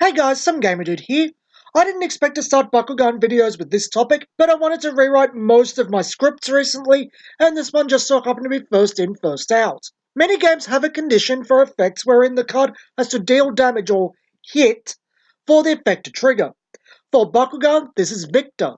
Hey guys, some gamer dude here. I didn't expect to start Bakugan videos with this topic, but I wanted to rewrite most of my scripts recently, and this one just so happened to be first in, first out. Many games have a condition for effects wherein the card has to deal damage or hit for the effect to trigger. For Bakugan, this is Victor.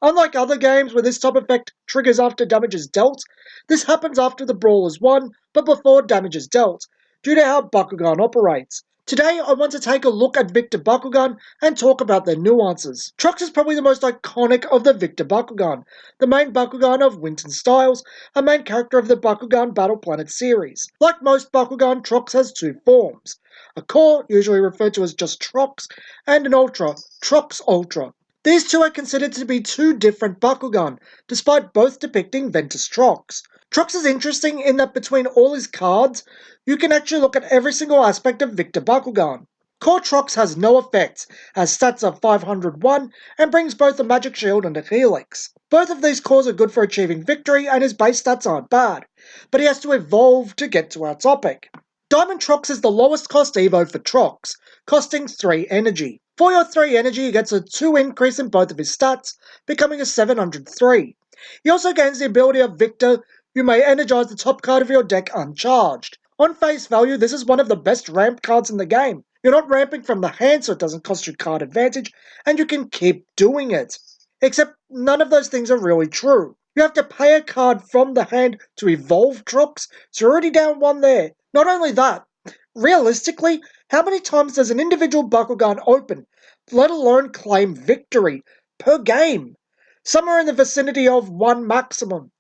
Unlike other games where this type of effect triggers after damage is dealt, this happens after the brawl is won, but before damage is dealt, due to how Bakugan operates. Today, I want to take a look at Victor Bakugan and talk about their nuances. Trox is probably the most iconic of the Victor Bakugan, the main Bakugan of Winton Styles, a main character of the Bakugan Battle Planet series. Like most Bakugan, Trox has two forms. A core, usually referred to as just Trox, and an Ultra, Trox Ultra. These two are considered to be two different Bakugan, despite both depicting Ventus Trox. Trox is interesting in that between all his cards, you can actually look at every single aspect of Victor Bakugan. Core Trox has no effects, has stats of 501, and brings both a magic shield and a helix. Both of these cores are good for achieving victory, and his base stats aren't bad, but he has to evolve to get to our topic. Diamond Trox is the lowest cost Evo for Trox, costing 3 energy. For your 3 energy, he gets a 2 increase in both of his stats, becoming a 703. He also gains the ability of Victor. You may energize the top card of your deck uncharged. On face value, this is one of the best ramp cards in the game. You're not ramping from the hand, so it doesn't cost you card advantage, and you can keep doing it. Except none of those things are really true. You have to pay a card from the hand to evolve Trox, so you're already down one there. Not only that, realistically, how many times does an individual Bakugan open, let alone claim victory, per game? Somewhere in the vicinity of 1 maximum.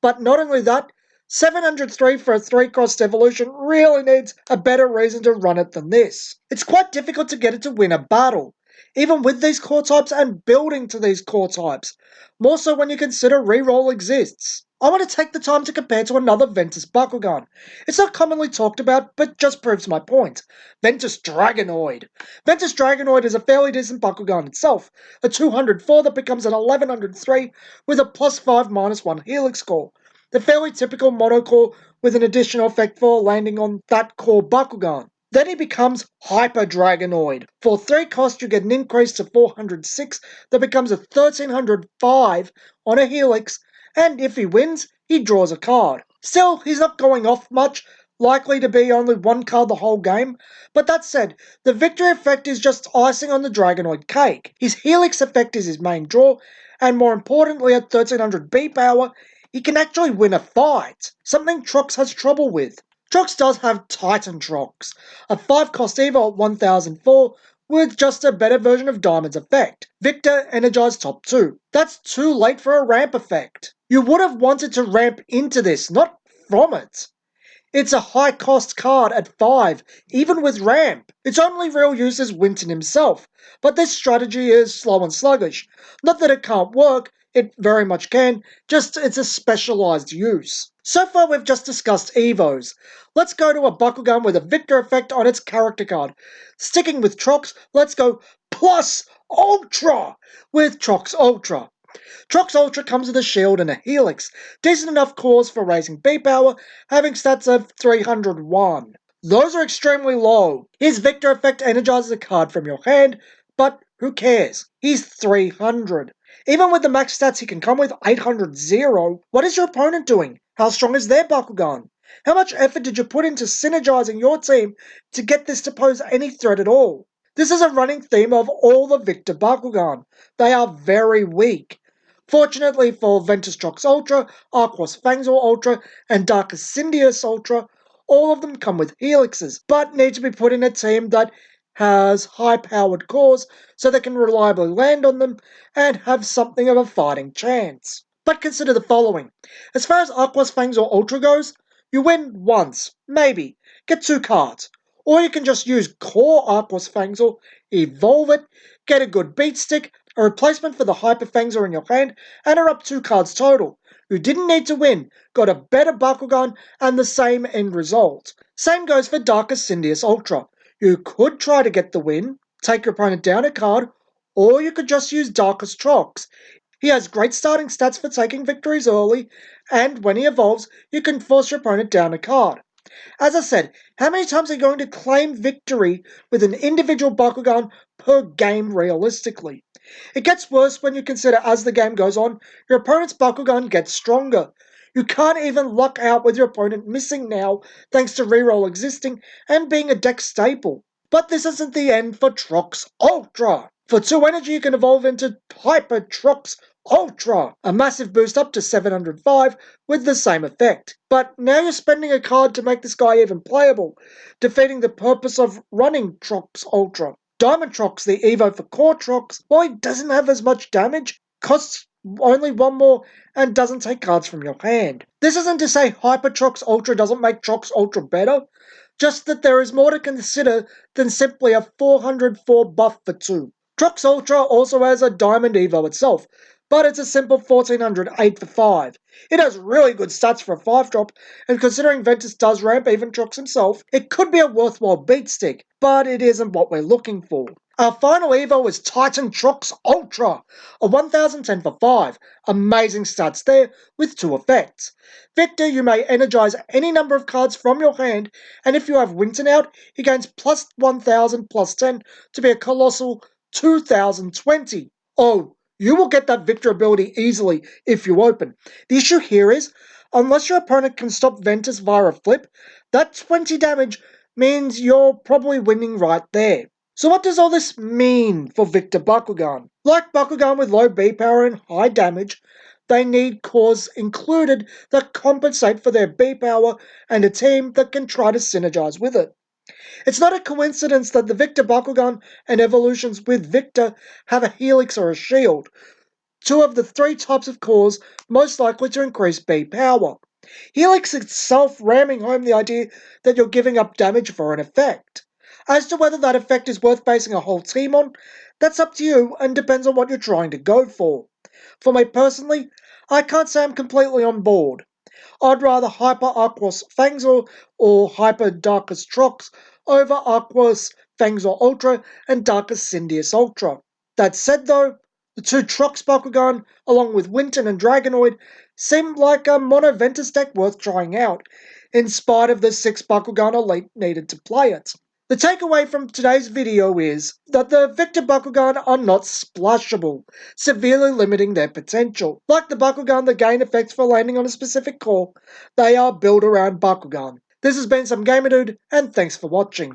But not only that, 703 for a 3-cost evolution really needs a better reason to run it than this. It's quite difficult to get it to win a battle, even with these core types and building to these core types, more so when you consider reroll exists. I want to take the time to compare to another Ventus Bakugan. It's not commonly talked about, but just proves my point. Ventus Dragonoid. Ventus Dragonoid is a fairly decent Bakugan itself, a 204 that becomes an 1103 with a +5/-1 helix score. The fairly typical monocore with an additional effect for landing on that core Bakugan. Then he becomes Hyper Dragonoid. For 3 cost, you get an increase to 406 that becomes a 1305 on a helix, and if he wins, he draws a card. Still, he's not going off much, likely to be only 1 card the whole game, but that said, the victory effect is just icing on the Dragonoid cake. His helix effect is his main draw, and more importantly at 1300 B power, he can actually win a fight, something Trox has trouble with. Trox does have Titan Trox, a 5-cost Evo at 1004, with just a better version of Diamond's effect. Victor energized top 2. That's too late for a ramp effect. You would have wanted to ramp into this, not from it. It's a high-cost card at 5, even with ramp. Its only real use is Winton himself, but this strategy is slow and sluggish. Not that it can't work, it very much can, just it's a specialized use. So far we've just discussed Evos. Let's go to a Bakugan with a Victor effect on its character card. Sticking with Trox, let's go Plus Ultra with Trox Ultra. Trox Ultra comes with a shield and a helix, decent enough cores for raising B power, having stats of 301. Those are extremely low. His Victor effect energizes a card from your hand, but who cares? He's 300. Even with the max stats he can come with 800 0, what is your opponent doing? How strong is their Bakugan? How much effort did you put into synergizing your team to get this to pose any threat at all? This is a running theme of all the Victor Bakugan. They are very weak. Fortunately for Ventus Trox Ultra, Aquos Fangzor Ultra, and Darkus Syndius Ultra, all of them come with helixes, but need to be put in a team that has high-powered cores so they can reliably land on them and have something of a fighting chance. But consider the following. As far as Aquos Fangzor Ultra goes, you win once, maybe, get 2 cards. Or you can just use core Aquos Fangzor, evolve it, get a good beat stick, a replacement for the Hyper Fangzor in your hand, and are up 2 cards total. You didn't need to win, got a better Bakugan, and the same end result. Same goes for Darkus Syndius Ultra. You could try to get the win, take your opponent down a card, or you could just use Darkus Trox. He has great starting stats for taking victories early, and when he evolves, you can force your opponent down a card. As I said, how many times are you going to claim victory with an individual Bakugan per game realistically? It gets worse when you consider as the game goes on, your opponent's Bakugan gets stronger. You can't even luck out with your opponent missing now thanks to reroll existing and being a deck staple. But this isn't the end for Trox Ultra. For 2 energy you can evolve into Hyper Trox Ultra, a massive boost up to 705 with the same effect. But now you're spending a card to make this guy even playable, defeating the purpose of running Trox Ultra. Diamond Trox, the Evo for Core Trox, while he doesn't have as much damage, costs only 1 more and doesn't take cards from your hand. This isn't to say Hyper Trox Ultra doesn't make Trox Ultra better, just that there is more to consider than simply a 404 buff for 2. Trox Ultra also has a Diamond Evo itself, but it's a simple 1408 for 5. It has really good stats for a 5-drop, and considering Ventus does ramp even Trox himself, it could be a worthwhile beat stick, but it isn't what we're looking for. Our final Evo is Titan Trox Ultra, a 1010 for 5. Amazing stats there, with 2 effects. Victor, you may energize any number of cards from your hand, and if you have Winton out, he gains plus 1000 plus 10 to be a colossal 2020. Oh, you will get that Victor ability easily if you open. The issue here is, unless your opponent can stop Ventus via a flip, that 20 damage means you're probably winning right there. So what does all this mean for Victor Bakugan? Like Bakugan with low B power and high damage, they need cores included that compensate for their B power and a team that can try to synergize with it. It's not a coincidence that the Victor Bakugan and evolutions with Victor have a helix or a shield, 2 of the 3 types of cores most likely to increase B power. Helix itself ramming home the idea that you're giving up damage for an effect. As to whether that effect is worth basing a whole team on, that's up to you and depends on what you're trying to go for. For me personally, I can't say I'm completely on board. I'd rather Hyper Aquos Fangzor or Hyper Darkus Trox over Aquos Fangzor Ultra and Darkus Syndius Ultra. That said though, the 2 Trox Bakugan, along with Winton and Dragonoid, seemed like a Mono Ventus deck worth trying out, in spite of the 6 Bakugan Elite needed to play it. The takeaway from today's video is that the Victor Bakugan are not splashable, severely limiting their potential. Like the Bakugan that gain effects for landing on a specific core, they are built around Bakugan. This has been some Gamer Dude, and thanks for watching.